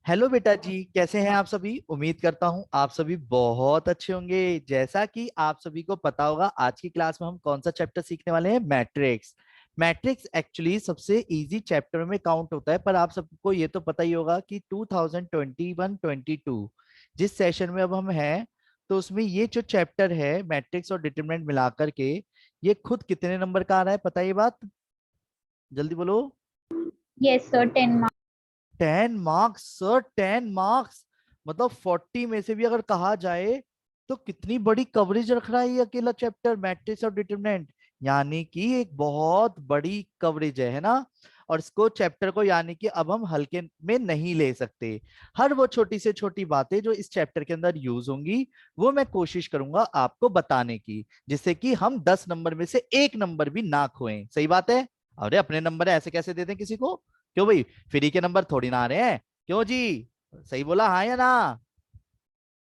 Hello बेटा जी, कैसे हैं आप सभी। उम्मीद करता हूं आप सभी बहुत अच्छे होंगे। जैसा कि आप सभी को पता होगा, आज की क्लास में हम कौन सा चैप्टर सीखने वाले हैं, मैट्रिक्स। मैट्रिक्स एक्चुअली सबसे इजी चैप्टर में काउंट होता है, पर आप सबको ये तो पता ही होगा कि 2021-22 जिस सेशन में अब हम हैं, तो उसमें ये जो चैप्टर है मैट्रिक्स और डिटरमिनेंट मिलाकर के, ये खुद कितने नंबर का आ रहा है, पता है ये बात? जल्दी बोलो। Yes sir 10 marks. 10 marks sir, 10 marks. मतलब 40 में से भी अगर कहा जाए तो कितनी बड़ी कवरेज रख रहा है ये अकेला चैप्टर, मैट्रिक्स और डिटरमिनेंट। यानी कि एक बहुत बड़ी कवरेज है ना। और इसको चैप्टर को यानी कि अब हम हल्के में नहीं ले सकते। हर वो छोटी से छोटी बातें जो इस चैप्टर के अंदर यूज होंगी, वो मैं कोशिश करूंगा आपको बताने की, जिससे कि हम 10 नंबर में से एक नंबर भी ना खोएं। सही बात है। अरे अपने नंबर ऐसे कैसे दे दें किसी को? क्यों भाई, फ्री के नंबर थोड़ी ना आ रहे हैं। क्यों जी? सही बोला हाँ या ना?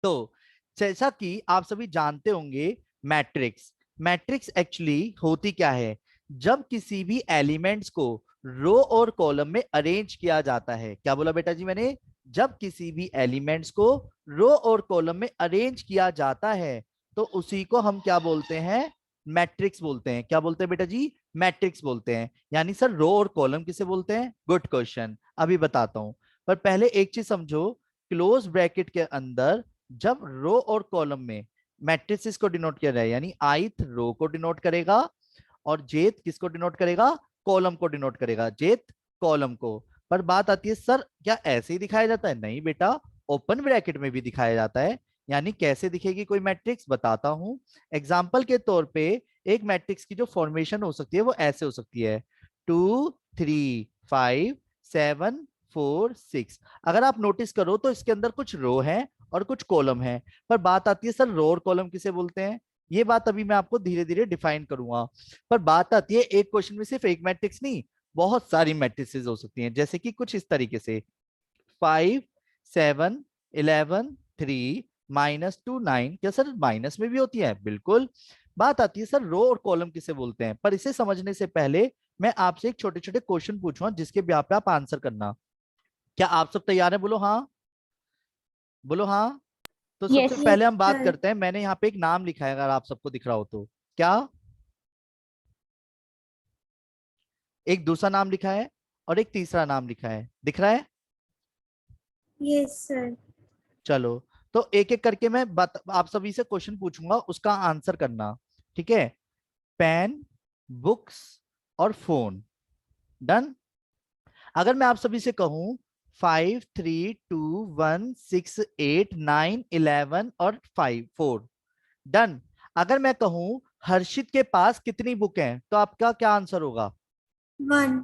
तो जैसा कि आप सभी जानते होंगे, मैट्रिक्स मैट्रिक्स एक्चुअली होती क्या है। जब किसी भी एलिमेंट्स को रो और कॉलम में अरेंज किया जाता है, क्या बोला बेटा जी मैंने? जब किसी भी एलिमेंट्स को रो और कॉलम में अरेंज किया जाता है, तो उसी को हम क्या बोलते हैं? मैट्रिक्स बोलते हैं। क्या बोलते हैं बेटा जी? मैट्रिक्स बोलते हैं। यानी सर रो और कॉलम किसे बोलते हैं? गुड क्वेश्चन, अभी बताता हूं। पर पहले एक चीज समझो, क्लोज ब्रैकेट के अंदर जब रो और कॉलम में मैट्रिसेस को डिनोट किया जाए, यानी आइथ रो को डिनोट करेगा और जेथ किसको डिनोट करेगा? कॉलम को डिनोट करेगा, जेथ कॉलम को। पर बात आती है सर क्या ऐसे ही दिखाया जाता है? नहीं बेटा, ओपन ब्रैकेट में भी दिखाया जाता है। यानी कैसे दिखेगी कोई मैट्रिक्स, बताता हूं। एग्जाम्पल के तौर पे एक मैट्रिक्स की जो फॉर्मेशन हो सकती है वो ऐसे हो सकती है: 2 3 5 7 4 6। अगर आप नोटिस करो तो इसके अंदर कुछ रो है और कुछ कॉलम है। पर बात आती है सर रो और कॉलम किसे बोलते हैं? ये बात अभी मैं आपको धीरे धीरे डिफाइन करूंगा। पर बात आती है एक क्वेश्चन में सिर्फ एक मैट्रिक्स नहीं, बहुत सारी मैट्रिसेस हो सकती हैं, जैसे कि कुछ इस तरीके से: 5 7 11 3 -2 9। क्या सर माइनस में भी होती है? बिल्कुल। बात आती है सर रो और कॉलम किसे बोलते हैं, पर इसे समझने से पहले मैं आपसे एक छोटे छोटे क्वेश्चन पूछूंगा, जिसके ब्याह पे आप आंसर करना। क्या आप सब तैयार हैं? बोलो हाँ। बोलो हाँ। तो सबसे यस पहले हम बात सर। करते हैं, मैंने यहाँ पे एक नाम लिखा है, अगर आप सबको दिख रहा हो तो। क्या? एक दूसरा नाम लिखा है और एक तीसरा नाम लिखा है, दिख रहा है? Yes sir. चलो, तो एक एक करके मैं आप सभी से क्वेश्चन पूछूंगा, उसका आंसर करना। ठीक है? पेन, बुक्स और फोन। डन। अगर मैं आप सभी से कहूं 5 3 2 1 6 8 9 11 और 5 4। डन। अगर मैं कहूं हर्षित के पास कितनी बुक हैं, तो आपका क्या आंसर होगा? 1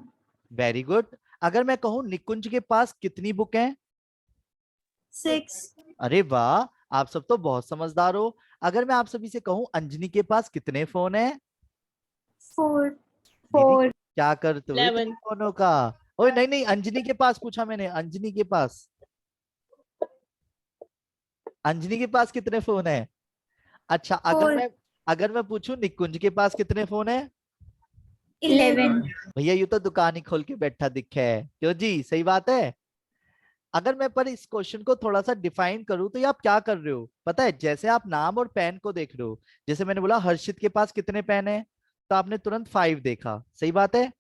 वेरी गुड। अगर मैं कहूं निकुंज के पास कितनी बुक हैं? 6 अरे वाह, आप सब तो बहुत समझदार हो। अगर मैं आप सभी से कहूं अंजनी के पास कितने फोन हैं? 4 दीदी 4 क्या करते हो इतने 11। फोनों का? ओए नहीं नहीं, अंजनी के पास पूछा मैंने, अंजनी के पास। अंजनी के पास कितने फोन है? अच्छा, 4 अगर मैं पूछूं निकुंज के पास कितने फोन है? 11। भैया यू तो दुकान ही खोल के बैठा दिखा है। क्यों जी, सही बात है। अगर मैं पर इस क्वेश्चन को थोड़ा सा डिफाइन करूं, तो ये आप क्या कर रहे हो पता है? जैसे आप नाम और पेन को देख रहे हो, जैसे मैंने बोला हर्षित के पास कितने पेन है, तो आपने तुरंत 5 देखा, सही बात है।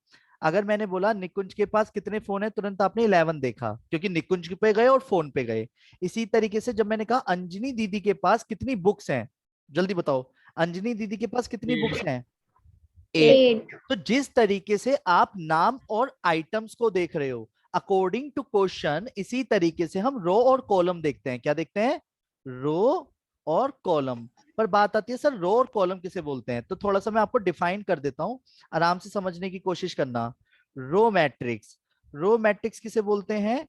अगर मैंने बोला निकुंज के पास कितने फोन है, तुरंत आपने 11 देखा, क्योंकि निकुंज पे गए और फोन पे गए। इसी तरीके से जब मैंने कहा अंजनी दीदी के पास कितनी बुक्स हैं, जल्दी बताओ, अंजनी दीदी के पास कितनी बुक्स हैं? 8। 8। तो जिस तरीके से आप नाम और आइटम्स को देख रहे हो अकॉर्डिंग टू क्वेश्चन, इसी तरीके से हम रो और कॉलम देखते हैं। क्या देखते हैं? रो और कॉलम। पर बात आती है सर रो और कॉलम किसे बोलते हैं, तो थोड़ा सा मैं आपको डिफाइन कर देता हूं, आराम से समझने की कोशिश करना। रो मैट्रिक्स किसे बोलते हैं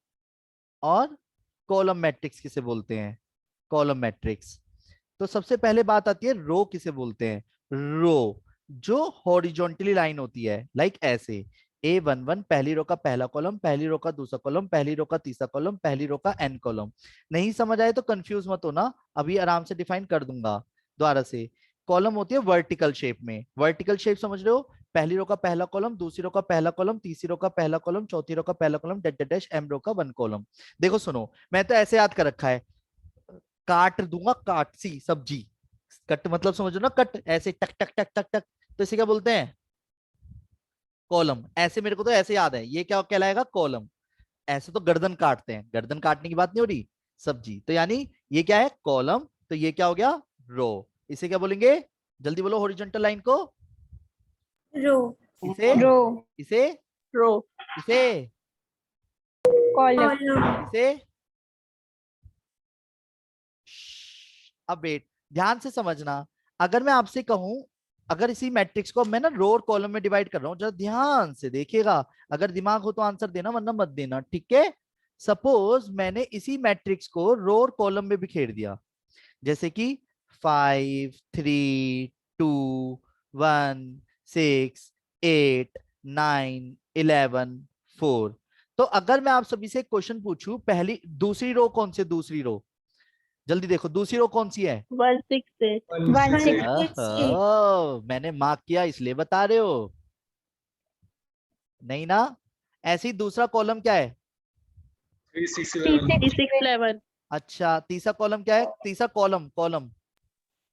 और कॉलम मैट्रिक्स किसे बोलते हैं? Column matrix. तो सबसे पहले बात आती है रो किसे बोलते हैं। रो जो हॉरिजॉन्टली लाइन होती है, लाइक ऐसे A11 पहली रो का पहला कॉलम, पहली रो का दूसरा कॉलम, पहली रो का तीसरा कॉलम, पहली रो का n कॉलम। नहीं समझ आए तो कंफ्यूज मत होना, अभी आराम से डिफाइन कर दूंगा दोबारा से। कॉलम होती है वर्टिकल शेप में, वर्टिकल शेप समझ रहे हो? पहली रो का पहला कॉलम, दूसरी रो का पहला कॉलम, तीसरी रो का पहला कॉलम, चौथी रो का पहला column, dash dash dash, M row का 1 कॉलम। देखो सुनो, मैं तो ऐसे याद कर रखा है, काट दूंगा, काट सी सब्जी, कट मतलब समझो ना, कट ऐसे टक टक टक टक टक, तो इसे क्या बोलते हैं? कॉलम। ऐसे मेरे को तो ऐसे याद है, ये क्या कहलाएगा? कॉलम। ऐसे तो गर्दन काटते हैं, गर्दन काटने की बात नहीं हो रही, सब्जी। तो यानी ये क्या है? कॉलम। तो ये क्या हो गया? रो। इसे क्या बोलेंगे? जल्दी बोलो, हॉरिजॉन्टल लाइन को। रो। इसे, रो। इसे, रो। इसे, कॉलम। कॉलम। इसे। अब वेट, ध्यान से समझना। अगर मैं आपसे कहूं, अगर इसी मैट्रिक्स को मैं ना रो और कॉलम में डिवाइड कर रहा हूं, जरा ध्यान से देखिएगा, अगर दिमाग हो तो आंसर देना, वरना मत देना, ठीक है? सपोज मैंने इसी मैट्रिक्स को रो और कॉलम में बिखेर दिया, जैसे कि 5, 3, 2, 1, 6, 8, 9, 11, 4। तो अगर मैं आप सभी से क्वेश्चन पूछूं, पहली दूसरी रो कौन सी? दूसरी रो जल्दी देखो, दूसरी रो कौन सी है? 168। 168। मैंने मार्क किया इसलिए बता रहे हो, नहीं ना? ऐसे ही दूसरा कॉलम क्या है? 367। अच्छा, तीसरा कॉलम क्या है? तीसरा कॉलम, कॉलम।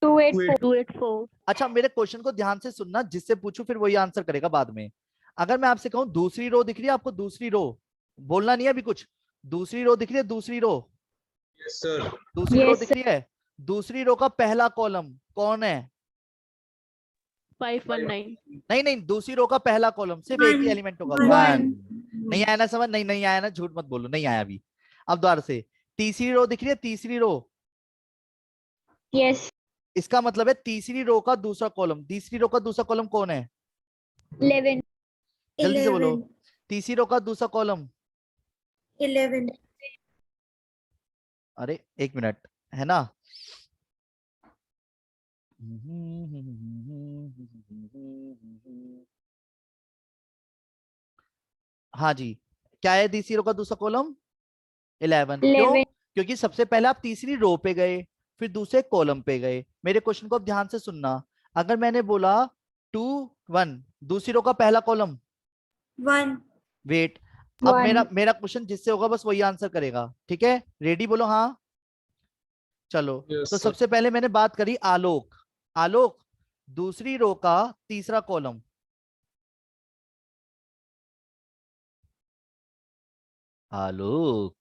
284। 284। अच्छा, मेरे क्वेश्चन को ध्यान से सुनना, जिससे पूछूं फिर वही आंसर करेगा बाद में। अगर मैं आपसे कहूं दूसरी रो दिख रही है आपको? दूसरी रो, बोलना नहीं है अभी कुछ। दूसरी रो दिख रही है? दूसरी रो, यस सर। दूसरी रो Yes, दिख रही है? दूसरी रो का पहला कॉलम कौन है? 519। नहीं नहीं, दूसरी रो का पहला कॉलम सिर्फ एक ही 1 एलिमेंट होगा, 1। 1। नहीं आया ना समझ? नहीं, नहीं आया ना, झूठ मत बोलो, नहीं आया अभी। अब दोबारा से, तीसरी रो दिख रही है? तीसरी रो, Yes, इसका मतलब है तीसरी रो का दूसरा कॉलम। तीसरी रो का दूसरा कॉलम कौन है? 11। जल्दी से बोलो, 11। तीसरी रो का दूसरा कॉलम। 11। अरे एक मिनट, है ना? हाँ जी, क्या है तीसरी रो का दूसरा कॉलम? 11। क्यों? 11। क्योंकि सबसे पहले आप तीसरी रो पे गए, फिर दूसरे कॉलम पे गए। मेरे क्वेश्चन को अब ध्यान से सुनना। अगर मैंने बोला 2, 1, दूसरी रो का पहला कॉलम, 1। वेट, अब मेरा 1। मेरा क्वेश्चन जिससे होगा बस वही आंसर करेगा, ठीक है? रेडी? बोलो हाँ। चलो, तो यस सर। सबसे पहले मैंने बात करी आलोक। आलोक, दूसरी रो का तीसरा कॉलम। आलोक,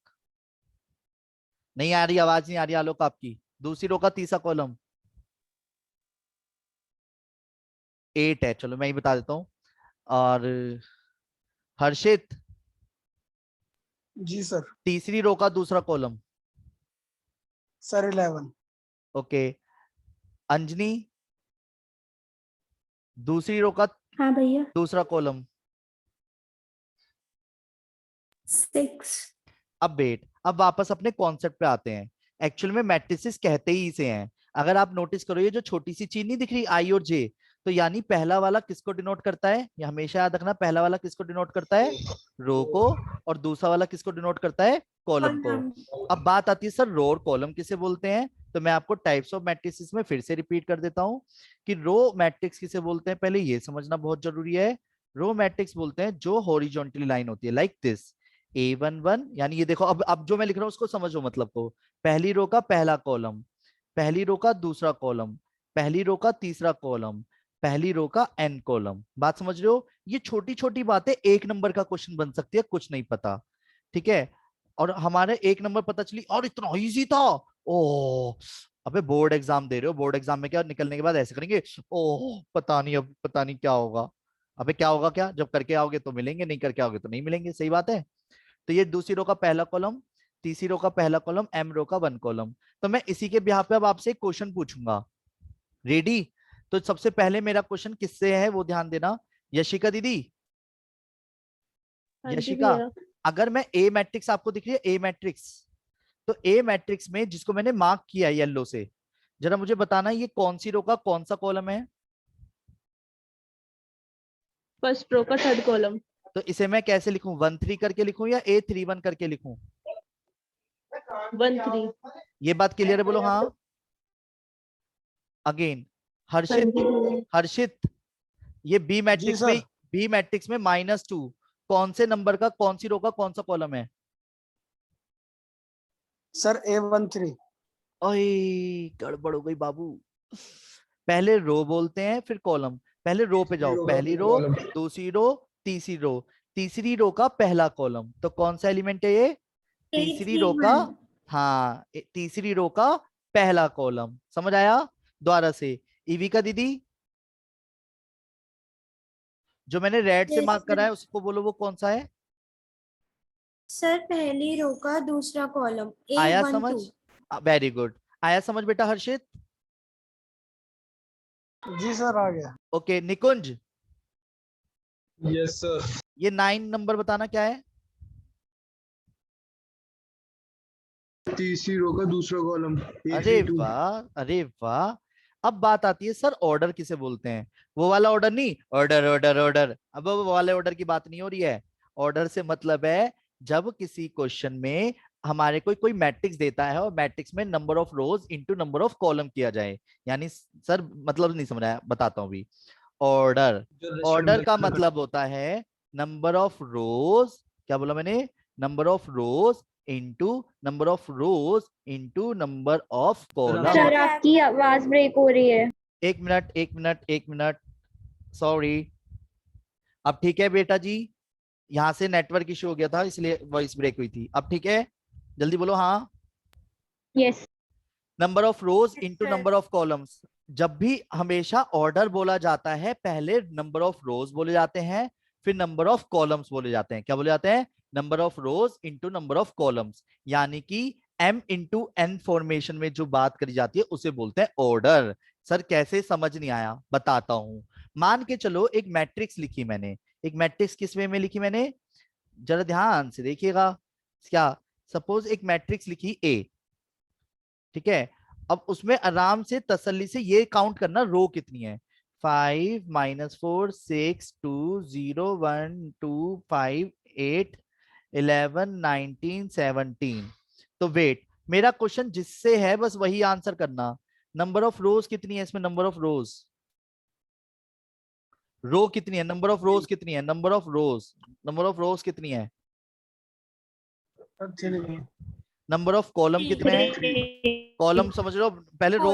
नहीं आ रही आवाज, नहीं आ रही आलोक आपकी। दूसरी रो का तीसरा कॉलम 8 है, चलो मैं ही बता देता हूँ। और हर्षित, जी सर। तीसरी रो का दूसरा कॉलम। सर 11। ओके। अंजनी, दूसरी रो का हाँ भैया। दूसरा कॉलम। 6। अब वेट, अब वापस अपने कॉन्सेप्ट पे आते हैं। एक्चुअल में मैट्रिसेस कहते ही इसे हैं। अगर आप नोटिस करो, ये जो छोटी सी चीज नहीं दिख रही, आई और जे, तो यानी पहला वाला किसको डिनोट करता है? ये हमेशा याद रखना, पहला वाला किसको डिनोट करता है? रो को। और दूसरा वाला किसको डिनोट करता है? कॉलम को। कॉलम। अब बात आती है सर रो और कॉलम किसे बोलते हैं? तो मैं आपको टाइप्स ऑफ मैट्रिसेस में फिर से रिपीट कर देता हूं कि रो मैट्रिक्स किसे बोलते हैं, पहले ये समझना बहुत जरूरी है। रो मैट्रिक्स बोलते हैं जो हॉरिजॉन्टली लाइन होती है, लाइक दिस, A11। यानी ये देखो, अब जो मैं लिख रहा हूं उसको समझो मतलब को। पहली रो का पहला कॉलम, पहली रो का दूसरा कॉलम, पहली रो का तीसरा कॉलम, पहली रो का n कॉलम। बात समझ रहे हो? ये छोटी छोटी बातें एक नंबर का क्वेश्चन बन सकती है, कुछ नहीं पता, ठीक है? और हमारे एक नंबर पता चली और इतना इजी था। ओ, अबे बोर्ड एग्जाम दे रहे हो, बोर्ड एग्जाम में क्या निकलने के बाद ऐसे करेंगे, ओह पता नहीं, अब पता नहीं क्या होगा। अबे क्या होगा? क्या जब करके आओगे तो मिलेंगे, नहीं करके आओगे तो नहीं मिलेंगे, सही बात है। तो ये दूसरी रो का पहला कॉलम, तीसरी रो का पहला कॉलम, एम रो का 1 कॉलम। तो मैं इसी के बिहाफ पे अब आपसे एक क्वेश्चन पूछूंगा, रेडी? तो सबसे पहले मेरा क्वेश्चन किससे है वो ध्यान देना। यशिका दीदी, हाँ जी यशिका, भैया। अगर मैं ए मैट्रिक्स, आपको दिख रही है ए मैट्रिक्स, तो ए मैट्रिक्स में जिसको मैंने मार्क किया येलो से, जरा मुझे बताना ये कौन सी रो का कौन सा कॉलम है? फर्स्ट रो का थर्ड कॉलम। तो इसे मैं कैसे लिखूं? 1 3 करके लिखूं या A31 करके लिखूं? 13। ये बात क्लियर है? बोलो हाँ। अगेन, हाँ हर्षित, जी भैया। हर्षित, ये बी मैट्रिक्स सर। में, बी मैट्रिक्स में -2 कौन से नंबर का, कौन सी रो का, कौन सा कॉलम है? Sir A13। ओए गड़बड़ हो गई बाबू। पहले रो बोलते हैं फिर कॉलम। पहले रो पे जाओ, पहली रो, दूसरी रो, तीसरी रो, तीसरी रो का पहला कॉलम, तो कौन सा एलिमेंट है ये? तीसरी रो का, 331। हाँ तीसरी रो का पहला कॉलम। समझ आया? दोबारा से, ईवी का दीदी जो मैंने रेड से Yes, मार्क करा sir. है उसको बोलो वो कौन सा है? सर पहली रो का दूसरा कॉलम आया A12। समझ? Very good. आया समझ बेटा हर्षित? जी सर आ गया। ओके निकुंज, यस सर। ये 9 नंबर बताना क्या है? तीसरी रो का दूसरा कॉलम अरे A32। वाह, अरे वाह। अब बात आती है सर ऑर्डर किसे बोलते हैं? वो वाला ऑर्डर नहीं, ऑर्डर ऑर्डर ऑर्डर, अब वो वाले ऑर्डर की बात नहीं हो रही है। ऑर्डर से मतलब है जब किसी क्वेश्चन में हमारे कोई कोई मैट्रिक्स देता है और मैट्रिक्स में number of rose into number of column किया जाए, यानी सर मतलब नहीं समझ आया, बताता हूँ अभी। ऑर्डर, ऑर्डर का मतलब होता है नंबर ऑफ रोज, क्या बोला मैंने? Number of rose into number of rose into number of column. Sir आपकी आवाज ब्रेक हो रही है। एक मिनट एक मिनट एक मिनट, सॉरी। अब ठीक है बेटा जी, यहाँ से नेटवर्क इशू हो गया था इसलिए वॉइस ब्रेक हुई थी। अब ठीक है, जल्दी बोलो हाँ। Yes. Number of rose Yes, into sir. Number of columns. जब भी हमेशा ऑर्डर बोला जाता है पहले नंबर ऑफ रोज बोले जाते हैं फिर नंबर ऑफ कॉलम्स बोले जाते हैं। क्या बोले जाते हैं? Number of rose into number of columns, यानी कि m इंटू n फॉर्मेशन में जो बात करी जाती है उसे बोलते हैं ऑर्डर। सर कैसे, समझ नहीं आया? बताता हूं। मान के चलो एक मैट्रिक्स लिखी मैंने। एक मैट्रिक्स किस वे में लिखी मैंने, जरा ध्यान से देखिएगा। क्या, सपोज एक मैट्रिक्स लिखी A, ठीक है? अब उसमें आराम से तसल्ली से ये काउंट करना रो कितनी है। 5 -4 6 2 0 1 2 5 8 11 19 17। तो वेट, मेरा क्वेश्चन जिससे है बस वही आंसर करना। नंबर ऑफ रोज कितनी है इसमें? नंबर ऑफ रोज, रो कितनी है? नंबर ऑफ रोज कितनी है? Number of rose, number of रोज कितनी है? नंबर ऑफ कॉलम कितने हैं? कॉलम समझ लो पहले। रो,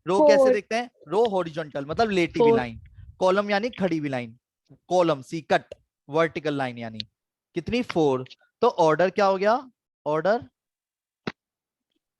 रो कैसे Four. देखते हैं? रो हॉरिजॉन्टल मतलब लेटी हुई Four. लाइन, कॉलम यानी खड़ी हुई लाइन, कॉलम सी कट वर्टिकल लाइन, यानी कितनी? 4। तो ऑर्डर क्या हो गया? ऑर्डर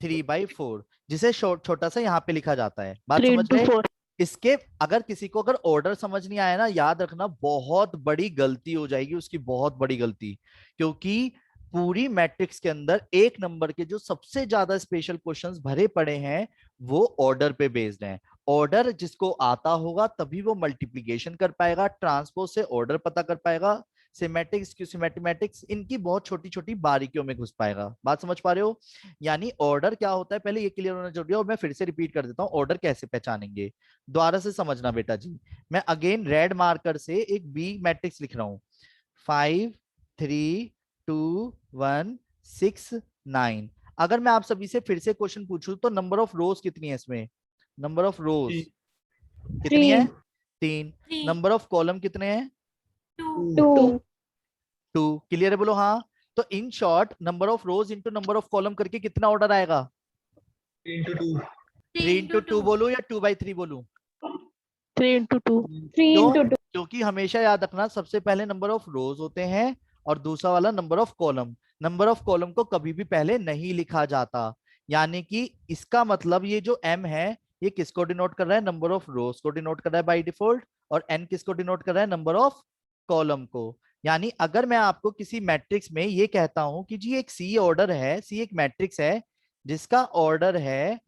3/4, जिसे छोटा सा यहाँ पे लिखा जाता है। बात 3 समझ into गए? 4. इसके अगर किसी को अगर ऑर्डर समझ नहीं आया ना, याद रखना बहुत बड़ी गलती हो जाएगी उसकी, बहुत बड़ी गलती। क्योंकि पूरी मैट्रिक्स के अंदर एक नंबर के जो सबसे ज्यादा स्पेशल क्वेश्चंस भरे पड़े हैं वो ऑर्डर पे बेस्ड हैं। ऑर्डर जिसको आता होगा तभी वो मल्टीप्लिकेशन कर पाएगा, ट्रांसपोज से ऑर्डर पता कर पाएगा, सिमेटिक्स की सिमेटिमेटिक्स इनकी बहुत छोटी छोटी बारीकियों में घुस पाएगा। बात समझ पा रहे हो? यानी ऑर्डर क्या होता है पहले ये क्लियर होना जरूरी है। और मैं फिर से रिपीट कर देता हूँ, ऑर्डर कैसे पहचानेंगे, दोबारा से समझना बेटा जी। मैं अगेन रेड मार्कर से एक बी मैट्रिक्स लिख रहा हूं। 5 3 2 1 6 9। अगर मैं आप सभी से फिर से क्वेश्चन पूछूं तो नंबर ऑफ रोज कितनी है इसमें? नंबर ऑफ रोज कितनी है? 3। Three. नंबर ऑफ कॉलम कितने हैं? 2. 2. 2। क्लियर है? बोलो हाँ। तो in short number of rose into number of column करके कितना ऑर्डर आएगा? 3 into 2। 3 इंटू 2 बोलू या 2/3 बोलू? 3 into 2. 3 क्यों? into 2. क्योंकि हमेशा याद रखना सबसे पहले नंबर ऑफ रोज होते हैं और दूसरा वाला number of column. Number of column को कभी भी पहले नहीं लिखा जाता। यानी कि इसका मतलब ये जो m है ये किसको डिनोट कर रहा है? नंबर ऑफ रोज को डिनोट कर रहा है बाय डिफॉल्ट, और n किसको डिनोट कर रहा है? नंबर ऑफ कॉलम को। यानी अगर मैं आपको किसी मैट्रिक्स में ये कहता हूं कि जी एक सी ऑर्डर है, सी एक मैट्रिक्स है जिसका ऑर्डर है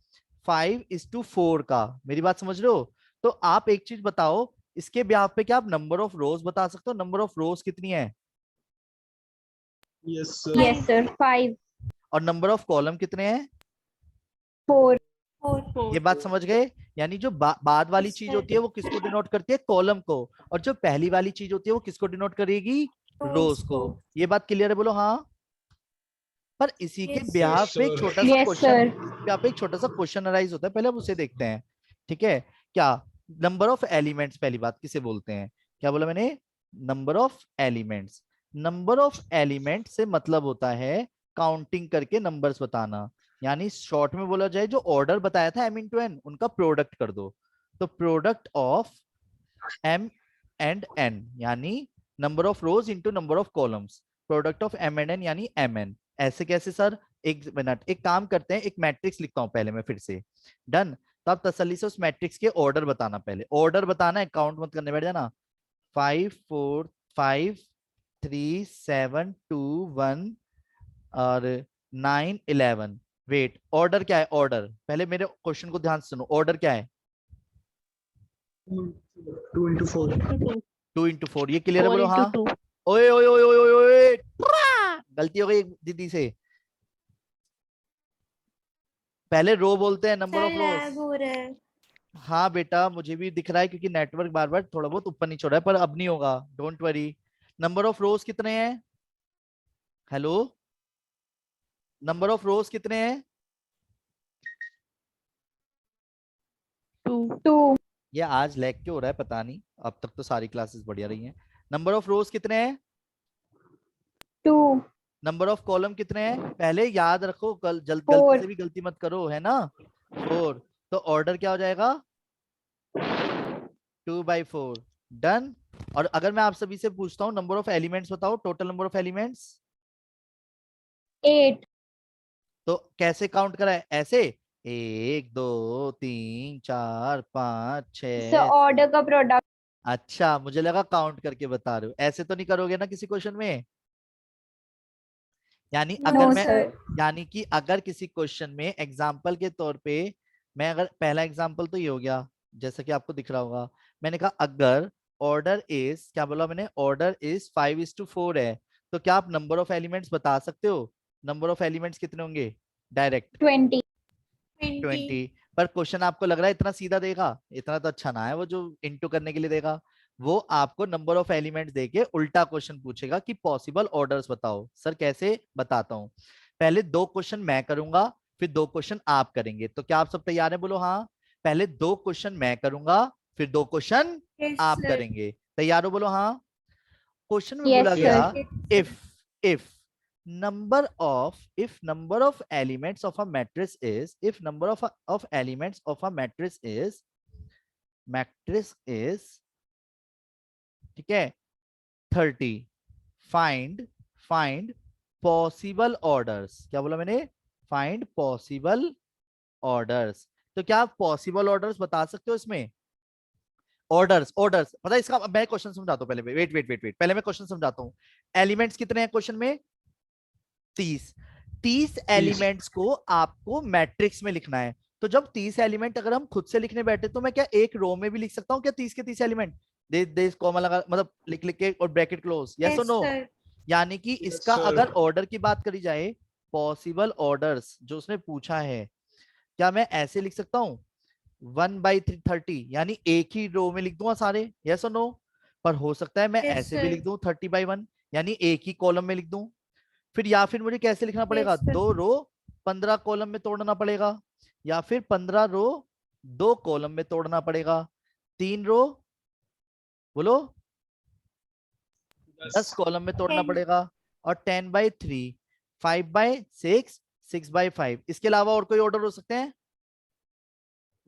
5:4 का, मेरी बात समझ रहे हो? तो आप एक चीज बताओ, इसके ब्याह पे क्या आप नंबर ऑफ रोज बता सकते हो? नंबर ऑफ रोज कितनी है? Yes sir. Yes sir. 5. और नंबर ऑफ कॉलम कितने हैं? 4. 4. ये बात समझ गए? यानी जो बाद वाली Yes, चीज sir. होती है वो किसको डिनोट करती है? कॉलम को। और जो पहली वाली चीज होती है वो किसको डिनोट करेगी? रोज को। ये बात क्लियर है? बोलो हाँ। पर इसी के Yes, ब्याह sir. पे एक छोटा सा Yes क्वेश्चन, sir. ब्याह पे एक छोटा सा क्वेश्चन अराइज होता है, पहले हम उसे देखते हैं। ठीक है? क्या नंबर ऑफ एलिमेंट्स पहली बात किसे बोलते हैं? क्या बोला मैंने? Number of elements. Number of element से मतलब होता है काउंटिंग करके नंबर्स बताना, यानी शॉर्ट में बोला जाए जो ऑर्डर बताया था m इंटू एन, उनका प्रोडक्ट कर दो। तो product of m and n यानी number of rose into number of columns, product of m and n यानी mn। ऐसे कैसे सर? एक मिनट, एक काम करते हैं, एक मैट्रिक्स लिखता हूं पहले मैं फिर से। डन। तो आप तसल्ली से उस मैट्रिक्स के ऑर्डर बताना, पहले ऑर्डर बताना है, काउंट मत करने बैठ जाना। 5 4 5 3 7 2 1 और 9 11। वेट, ऑर्डर क्या है? ऑर्डर पहले मेरे क्वेश्चन को ध्यान से सुनो, ऑर्डर क्या है? 2 into 4. 2 इंटू 4, ये क्लियर है? 4 बोलो into हाँ। 2. ओए ओए ओए ओए ओए ओए, गलती हो गई एक दीदी से। पहले रो बोलते हैं, नंबर सर ऑफ लैग रोज। हो रहा है। हाँ बेटा, मुझे भी दिख रहा है क्योंकि नेटवर्क बार बार थोड़ा बहुत ऊपर नीचे हो रहा है, पर अब नहीं होगा, डोंट वरी। नंबर ऑफ रोज कितने हैं? हेलो, नंबर ऑफ रोज कितने हैं? 2. ये आज लैग क्यों हो रहा है पता नहीं, अब तक तो सारी क्लासेस बढ़िया रही हैं। नंबर ऑफ रोज कितने हैं? 2. नंबर ऑफ कॉलम कितने हैं? पहले याद रखो, कल गलती 4. से भी गलती मत करो, है ना? 4। तो ऑर्डर क्या हो जाएगा? 2/4। डन। और अगर मैं आप सभी से पूछता हूँ नंबर ऑफ एलिमेंट्स बताओ, टोटल नंबर ऑफ एलिमेंट्स, 8. तो कैसे काउंट करा है? ऐसे 1 2 3 4 5 सर 6। ऑर्डर का प्रोडक्ट. अच्छा, मुझे लगा काउंट करके बता रहे हो, ऐसे तो नहीं करोगे ना किसी क्वेश्चन में? यानी अगर नो मैं, सर. यानी कि अगर किसी क्वेश्चन में एग्जाम्पल के तौर पे, मैं अगर पहला एग्जाम्पल तो ये हो गया, जैसा कि आपको दिख रहा होगा, मैंने कहा अगर ऑर्डर इज, क्या बोला मैंने? ऑर्डर इज 5:4 है, तो क्या आप नंबर ऑफ एलिमेंट्स बता सकते हो? नंबर ऑफ एलिमेंट्स कितने होंगे डायरेक्ट? 20. 20। 20। पर क्वेश्चन आपको लग रहा है इतना सीधा देगा? इतना तो अच्छा ना है वो जो इंटू करने के लिए देगा। वो आपको नंबर ऑफ एलिमेंट्स देके उल्टा क्वेश्चन पूछेगा कि पॉसिबल ऑर्डर्स बताओ। सर कैसे? बताता हूं। पहले 2 क्वेश्चन मैं करूंगा, फिर 2 क्वेश्चन आप करेंगे। तो क्या आप सब तैयार हैं? बोलो हाँ। पहले 2 क्वेश्चन मैं करूंगा, फिर 2 क्वेश्चन यस आप सर। करेंगे। तैयार हो? बोलो हाँ। क्वेश्चन में Yes बोला sir. गया if if number of elements of a matrix is, if number of elements of a matrix is ठीक है 30, find possible orders। क्या बोला मैंने? find possible orders। तो क्या आप पॉसिबल ऑर्डर्स बता सकते हो इसमें? ऑर्डर्स पता है इसका? मैं क्वेश्चन समझाता हूँ पहले, वेट, पहले मैं क्वेश्चन समझाता हूँ। एलिमेंट्स कितने हैं क्वेश्चन में? 30 एलिमेंट्स को आपको मैट्रिक्स में लिखना है। तो जब 30 एलिमेंट अगर हम खुद से लिखने बैठे तो मैं क्या एक रो में भी लिख सकता हूँ क्या 30 के 30 एलिमेंट? दे कॉमा लगा, मतलब लिख लिख के और ब्रैकेट क्लोज, यस और यस नो? सर। यानी कि Yes, इसका sir. अगर ऑर्डर की बात करी जाए, पॉसिबल ऑर्डर्स जो उसने पूछा है, क्या मैं ऐसे लिख सकता हूँ 1/30, यानी एक ही रो में लिख दूंगा सारे, यस और नो? पर हो सकता है मैं यस ऐसे भी सर। लिख दूं 30/1, यानी एक ही कॉलम में लिख दूं। फिर या फिर मुझे कैसे लिखना पड़ेगा? Yes sir. 2 रो 15 कॉलम में तोड़ना पड़ेगा, या फिर 15 रो 2 कॉलम में तोड़ना पड़ेगा, 3 रो बोलो 10 कॉलम में तोड़ना 10। पड़ेगा, और 10/3, 5/6, 6/5। इसके अलावा और कोई ऑर्डर हो सकते हैं?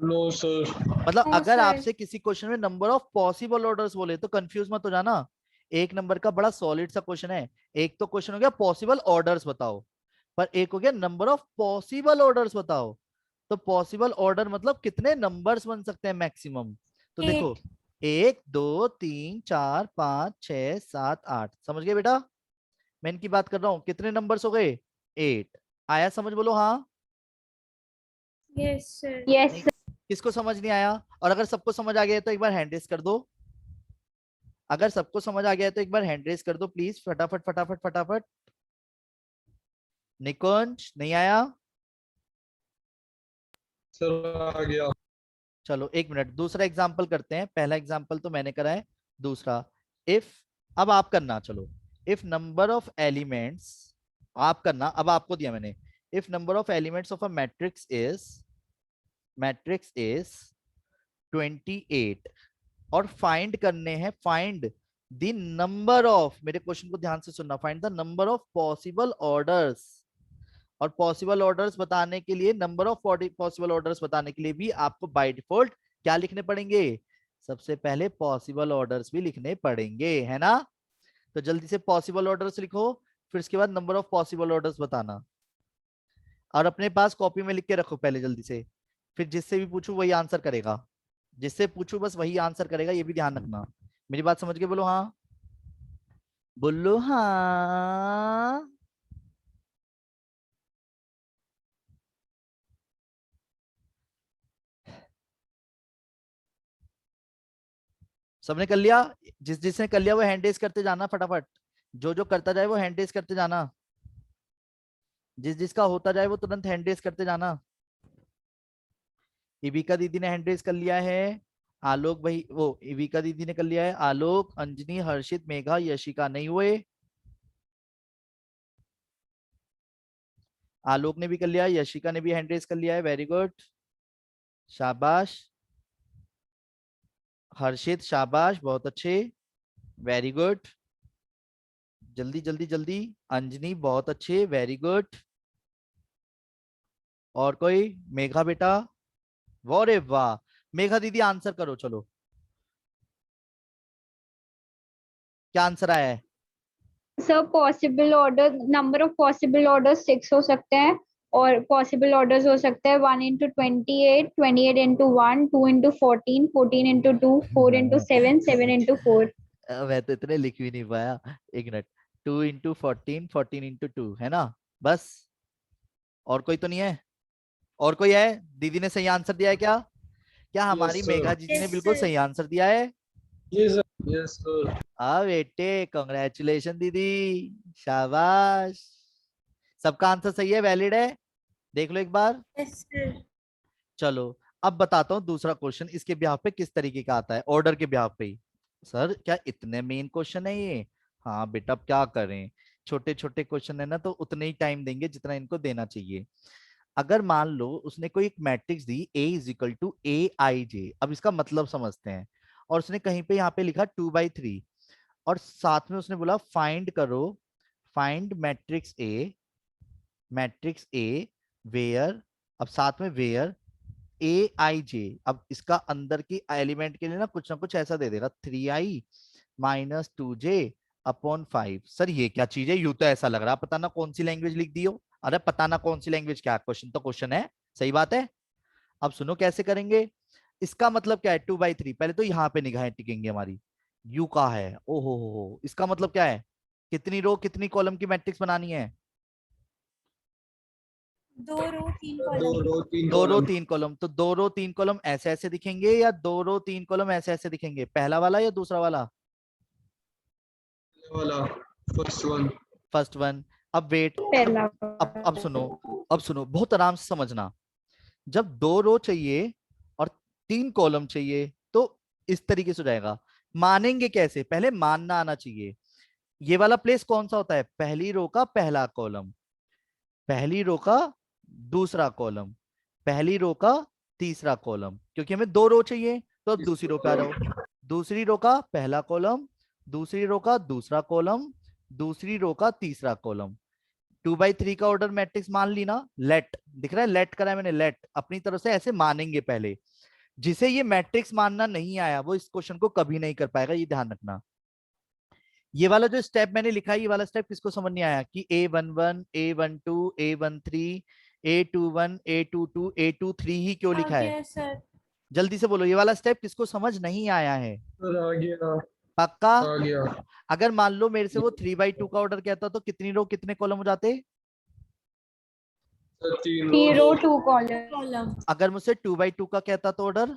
No, sir. मतलब नो अगर सर। आपसे किसी क्वेश्चन में नंबर ऑफ पॉसिबल ऑर्डर्स बोले तो कंफ्यूज मत हो जाना। एक नंबर का बड़ा सॉलिड सा क्वेश्चन है। एक तो क्वेश्चन हो गया पॉसिबल ऑर्डर्स बताओ, पर एक हो गया नंबर ऑफ पॉसिबल ऑर्डर्स बताओ। तो पॉसिबल ऑर्डर मतलब कितने नंबर्स बन सकते हैं मैक्सिमम? तो देखो 8। 1 2 3 4 5 6 7 8, समझ गए बेटा? मैं इनकी बात कर रहा हूँ, कितने नंबर्स हो गए? 8। आया समझ? बोलो हाँ। Yes sir. Yes नहीं, sir. किसको समझ नहीं आया? और अगर सबको समझ आ गया तो एक बार हैंड रेस कर दो। अगर सबको समझ आ गया तो एक बार हैंड रेस कर दो प्लीज, फटाफट फटाफट फटाफट। निकुंज नहीं आया? Sir, आ गया. चलो एक मिनट, दूसरा एग्जाम्पल करते हैं। पहला एग्जाम्पल तो मैंने करा है, दूसरा इफ, अब आप करना। चलो, इफ नंबर ऑफ एलिमेंट्स, आप करना, अब आपको दिया मैंने। If number of elements of a matrix is 28, और फाइंड करने हैं, फाइंड द नंबर ऑफ, मेरे क्वेश्चन को ध्यान से सुनना, find the number of possible orders. और पॉसिबल ऑर्डर्स बताने के लिए, नंबर ऑफ पॉसिबल ऑर्डर्स बताने के लिए भी आपको बाय डिफॉल्ट क्या लिखने पड़ेंगे? सबसे पहले पॉसिबल ऑर्डर्स भी लिखने पड़ेंगे, है ना? तो जल्दी से पॉसिबल ऑर्डर्स लिखो, फिर उसके बाद नंबर ऑफ पॉसिबल ऑर्डर्स बताना। और अपने पास कॉपी में लिख के रखो पहले जल्दी से, फिर जिससे भी पूछू वही आंसर करेगा, जिससे पूछू बस वही आंसर करेगा, ये भी ध्यान रखना। मेरी बात समझ के बोलो हाँ, बोलो हाँ। सबने कर लिया? जिसने कर लिया वो हैंड रेज करते जाना फटाफट, जो जो करता जाए वो हैंड रेज करते जाना, जिसका होता जाए वो तुरंत हैंड रेज करते जाना। इविका दीदी ने हैंड रेज कर लिया है, आलोक भाई, वो इविका दीदी ने कर लिया है, आलोक, अंजनी, हर्षित, मेघा, यशिका नहीं हुए। आलोक ने भी कर लिया, यशिका ने भी हैंड रेज कर लिया है, वेरी गुड, शाबाश। हर्षित शाबाश, बहुत अच्छे, वेरी गुड, जल्दी जल्दी जल्दी। अंजनी बहुत अच्छे, वेरी गुड। और कोई? मेघा बेटा, वाह रे वाह। मेघा दीदी आंसर करो चलो, क्या आंसर आया है? Sir possible order, number of possible order 6 हो सकते हैं, और पॉसिबल ऑर्डर्स हो सकते हैं 1 into 28, 28 into 1, 2 into 14, 14 into 2, 4 into 7, 7 into 4। मैं तो इतने लिख भी नहीं पाया, एक मिनट। 2 into 14, 14 into 2, है ना? बस, और कोई तो नहीं है? और कोई है? दीदी ने सही आंसर दिया है क्या? क्या हमारी Yes, मेघा sir. दीदी ने Yes, बिल्कुल sir. सही आंसर दिया है? Yes, sir. Yes, sir. बेटे कॉन्ग्रेचुलेशन दीदी, शाबाश। सबका आंसर सही है, वैलिड है, देख लो एक बार। Yes, sir. चलो अब बताता हूँ दूसरा क्वेश्चन, इसके ब्याह पे किस तरीके का आता है, ऑर्डर के ब्याह पे ही। सर क्या इतने मेन क्वेश्चन है ये? हाँ बेटा, अब क्या करें, छोटे छोटे क्वेश्चन है ना, तो उतने ही टाइम देंगे जितना इनको देना चाहिए। अगर मान लो उसने कोई एक मैट्रिक्स दी A is equal to AIJ, अब इसका मतलब समझते हैं। और उसने कहीं पे यहाँ पे लिखा 2/3, और साथ में उसने बोला फाइंड करो, फाइंड मैट्रिक्स ए वेयर, अब साथ में वेयर AIJ। अब इसका अंदर की एलिमेंट के लिए ना कुछ ऐसा दे देगा, 3i minus 2j upon 5। Sir ये क्या चीज है, यूं तो ऐसा लग रहा है पता ना कौन सी लैंग्वेज लिख दी हो। अरे पता ना कौन सी लैंग्वेज, क्या क्वेश्चन तो क्वेश्चन है, सही बात है। अब सुनो कैसे करेंगे, इसका मतलब क्या है 2/3, पहले तो यहाँ पे निगाहें टिकेंगी हमारी, यू का है, ओहो हो, इसका मतलब क्या है, कितनी रो कितनी कॉलम की मैट्रिक्स बनानी है? 2 रो 3 दो कॉलम। रो तीन दो रो कॉलम। तीन कॉलम, तो 2 रो 3 कॉलम ऐसे ऐसे दिखेंगे, या 2 रो 3 कॉलम ऐसे ऐसे दिखेंगे, पहला वाला या दूसरा वाला? वाला, फर्स्ट वन। First one. अब वेट, पहला। अब सुनो, अब सुनो बहुत आराम से समझना। जब 2 रो चाहिए और 3 कॉलम चाहिए, तो इस तरीके से हो जाएगा। मानेंगे कैसे, पहले मानना आना चाहिए। ये वाला प्लेस कौन सा होता है, पहली रो का पहला कॉलम, पहली रो का दूसरा कॉलम, पहली रो का तीसरा कॉलम, क्योंकि हमें 2 रो चाहिए। तो अब दूसरी रो पे आ जाओ, दूसरी रो का पहला कॉलम, दूसरी रो का दूसरा कॉलम, दूसरी रो का तीसरा कॉलम। 2/3 का ऑर्डर मैट्रिक्स मान ली ना, लेट दिख रहा है, लेट करा है मैंने, लेट अपनी तरफ से ऐसे मानेंगे पहले। जिसे ये मैट्रिक्स मानना नहीं आया वो इस क्वेश्चन को कभी नहीं कर पाएगा, ये ध्यान रखना। ये वाला जो स्टेप मैंने लिखा है, ये वाला स्टेप किसको समझ नहीं आया कि A11, A12, A13, A21, A22, A23 ही क्यों आ लिखा है? गया सर। जल्दी से बोलो, ये वाला स्टेप किसको समझ नहीं आया है? सर आ गया। पक्का? आ गया। अगर मान लो मेरे से वो 3/2 का ऑर्डर कहता तो कितनी रो कितने कॉलम हो जाते? सर 3 3 रो रो 2 कॉलम। कॉलम। अगर मुझसे 2/2 का कहता तो ऑर्डर?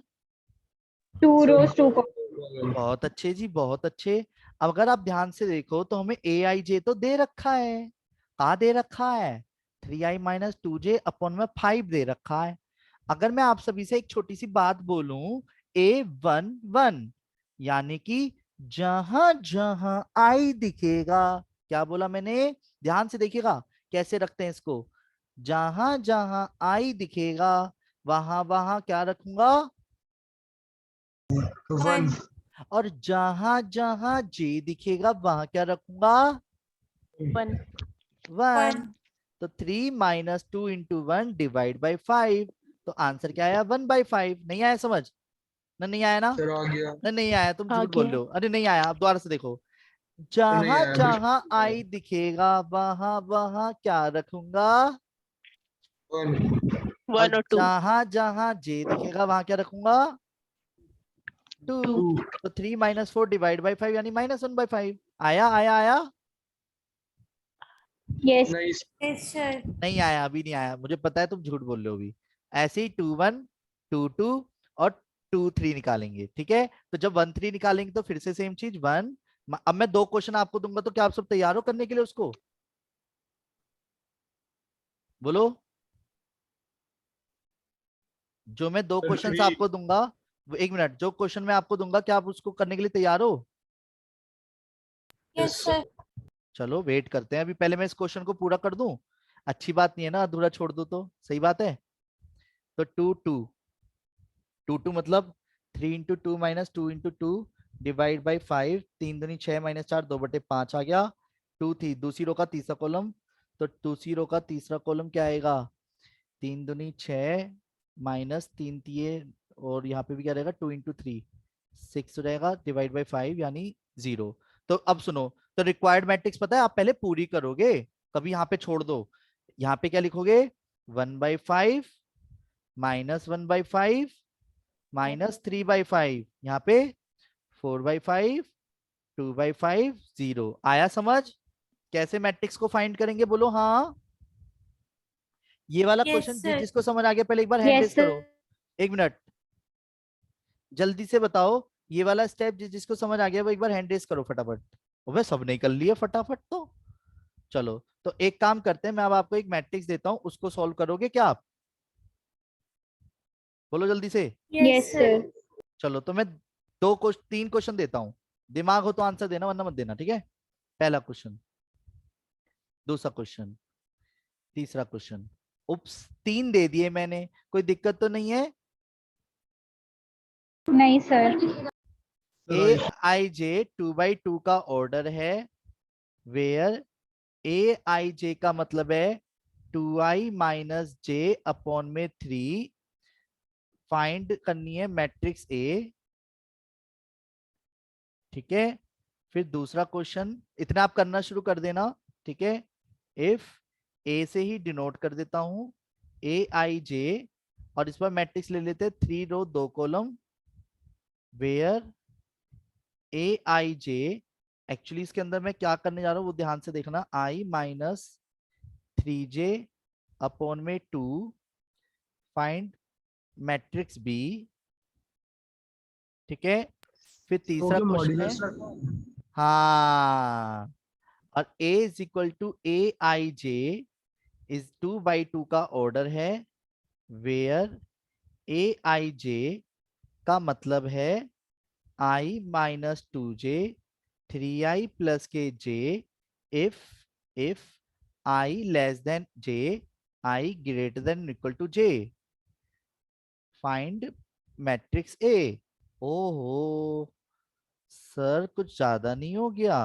2 सर रोज 2 कॉलम। बहुत अच्छे जी, बहुत अच्छे। अब अगर आप ध्यान से देखो तो हमें AIJ तो दे रखा है, कहा दे रखा है, 3i माइनस 2j अपॉन में 5 दे रखा है। अगर मैं आप सभी से एक छोटी सी बात बोलूं, A11, यानी कि जहां जहां आई दिखेगा, क्या बोला मैंने, ध्यान से देखिएगा कैसे रखते हैं इसको, जहां जहां आई दिखेगा वहां वहां क्या रखूंगा, 1। और जहां जहां जे दिखेगा वहां क्या रखूंगा? 1 1। तो 3 माइनस 2 इंटू 1 डिवाइड बाई 5। तो आंसर क्या आया? 1/5। नहीं आया समझ? ना नहीं आया ना? सर आ गया। ना नहीं आया, तुम आ झूठ बोल गया। रहे हो। अरे नहीं आया, अब दोबारा से देखो। नहीं जहां आया जहां बिल्कुल। आई दिखेगा वहां वहां क्या रखूंगा? 1 और 1 और 2 जहां जहां जे दिखेगा वहां क्या रखूंगा? 2। 2 तो 3 माइनस 4 डिवाइड बाई 5 यानी -1/5। आया आया आया? Yes. नहीं Yes, sir. नहीं आया, अभी नहीं आया, मुझे पता है तुम झूठ बोल रहे हो अभी। ऐसे ही 2 1 2 2 और 2 3 निकालेंगे, ठीक है? तो जब 1 3 निकालेंगे तो फिर से सेम चीज 1। अब मैं 2 क्वेश्चन आपको दूंगा, तो क्या आप सब तैयार हो करने के लिए उसको? बोलो। जो मैं 2 सर क्वेश्चन 3। आपको दूंगा, एक मिनट, जो क्वेश्चन मैं आपको दूंगा क्या आप उसको करने के लिए तैयार हो? Yes, sir. चलो वेट करते हैं, अभी पहले मैं इस क्वेश्चन को पूरा कर दूं। अच्छी बात नहीं है ना अधूरा छोड़ दो, तो सही बात है। तो 2 2 मतलब 3 × 2 - 2 × 2 डिवाइड बाई 5। 3 दूनी 6 - 4 2/5 आ गया। 2 थी दूसरी रो का तीसरा कॉलम। तो दूसरी रो का तीसरा कॉलम क्या आएगा? 3 दूनी 6 -3 तिये, और यहाँ पे भी क्या रहेगा? 2 × 3 6 रहेगा डिवाइड बाई 5 यानी 0। तो अब सुनो, तो रिक्वायर्ड मैट्रिक्स पता है, आप पहले पूरी करोगे, कभी यहाँ पे छोड़ दो। यहाँ पे क्या लिखोगे? 1/5 -1/5 -3/5, यहाँ पे 4/5 2/5 0। आया समझ? कैसे मैट्रिक्स को फाइंड करेंगे? बोलो हाँ। ये वाला Yes, क्वेश्चन sir. जिसको समझ आ गया पहले एक बार हैंड Yes, रेस sir. करो। एक मिनट, जल्दी से बताओ। ये वाला स्टेप जिसको समझ आ गया वो एक बार हैंड रेस करो फटाफट। अबे सब नहीं कर लिए फटाफट तो। चलो, तो एक काम करते हैं, मैं अब आपको एक मैट्रिक्स देता हूं, उसको सॉल्व करोगे क्या आप? बोलो जल्दी से। Yes, Yes, sir. sir. चलो, तो मैं 3 क्वेश्चन देता हूं, दिमाग हो तो आंसर देना वरना मत देना, ठीक है? पहला क्वेश्चन, दूसरा क्वेश्चन, तीसरा क्वेश्चन। उप्स, 3 दे दिए मैंने, कोई दिक्कत तो नहीं है? नहीं sir. ए आई जे 2/2 का ऑर्डर है, वेयर ए आई जे का मतलब है 2i - j अपॉन में 3। फाइंड करनी है मैट्रिक्स ए, ठीक है? फिर दूसरा क्वेश्चन, इतना आप करना शुरू कर देना, ठीक है? इफ ए से ही डिनोट कर देता हूं, ए आई जे, और इस पर मैट्रिक्स ले लेते हैं 3 row 2 column, where A I J. Actually इसके अंदर मैं क्या करने जा रहा हूँ वो ध्यान से देखना। i - 3j अपॉन में 2। फाइंड मैट्रिक्स बी, ठीक है? फिर तो तीसरा जो क्वेश्चन है, मॉड्यूलस रखा है। हाँ, और a = A I J is 2/2 का ऑर्डर है, वेयर ए आई जे का मतलब है i - 2j 3i + के j, if i less than j, i greater than or equal to j। Find matrix A. ओहो सर, कुछ ज्यादा नहीं हो गया?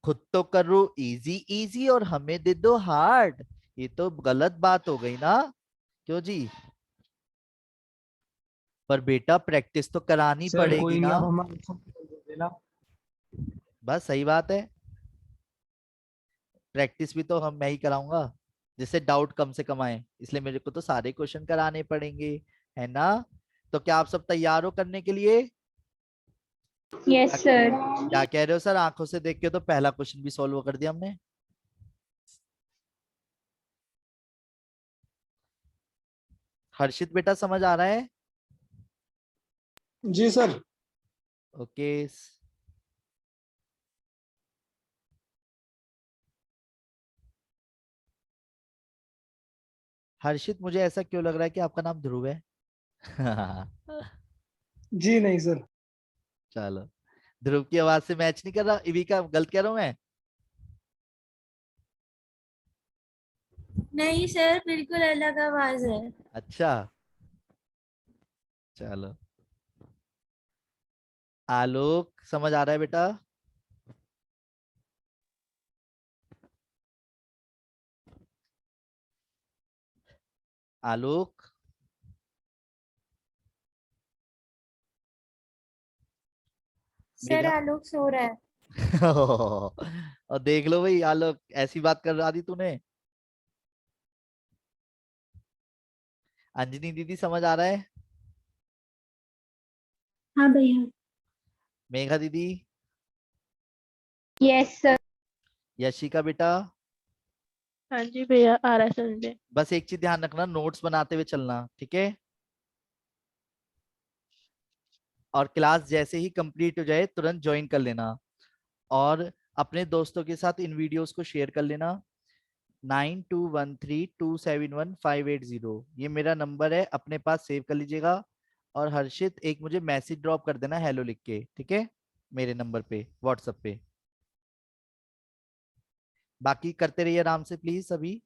खुद तो करो इजी इजी और हमें दे दो हार्ड, ये तो गलत बात हो गई ना? क्यों जी? पर बेटा प्रैक्टिस तो करानी सर पड़ेगी कोई नहीं, ना। आप हमारे को दे देना। बस सही बात है, प्रैक्टिस भी तो मैं ही कराऊंगा, जिससे डाउट कम से कम आए, इसलिए मेरे को तो सारे क्वेश्चन कराने पड़ेंगे, है ना? तो क्या आप सब तैयार हो करने के लिए? Yes, sir. क्या कह रहे हो सर? आंखों से देख के तो पहला क्वेश्चन भी सॉल्व कर दिया हमने। हर्षित बेटा समझ आ रहा है? जी सर। ओके। हर्षित, मुझे ऐसा क्यों लग रहा है कि आपका नाम ध्रुव है? जी नहीं सर। चलो, ध्रुव की आवाज से मैच नहीं कर रहा, इवी का गलत कह रहा हूं मैं? नहीं सर, बिल्कुल अलग आवाज है। अच्छा, चलो। आलोक समझ आ रहा है बेटा? आलोक सर मेघा आलोक सो रहा है। और देख लो भाई, आलोक ऐसी बात कर रहा थी तूने। अंजनी दीदी समझ आ रहा है? हाँ भैया। मेघा दीदी, Yes, sir. यशिका बेटा, हाँ जी भैया, आ रहा है संजय। बस एक चीज ध्यान रखना, नोट्स बनाते हुए चलना, ठीक है? और क्लास जैसे ही कंप्लीट हो जाए तुरंत ज्वाइन कर लेना, और अपने दोस्तों के साथ इन वीडियोस को शेयर कर लेना। 9213271580 ये मेरा नंबर है, अपने पास सेव कर लीजिएगा। और हर्षित एक मुझे मैसेज ड्रॉप कर देना हेलो लिख के, ठीक है, मेरे नंबर पे व्हाट्सएप पे। बाकी करते रहिए आराम से प्लीज सभी।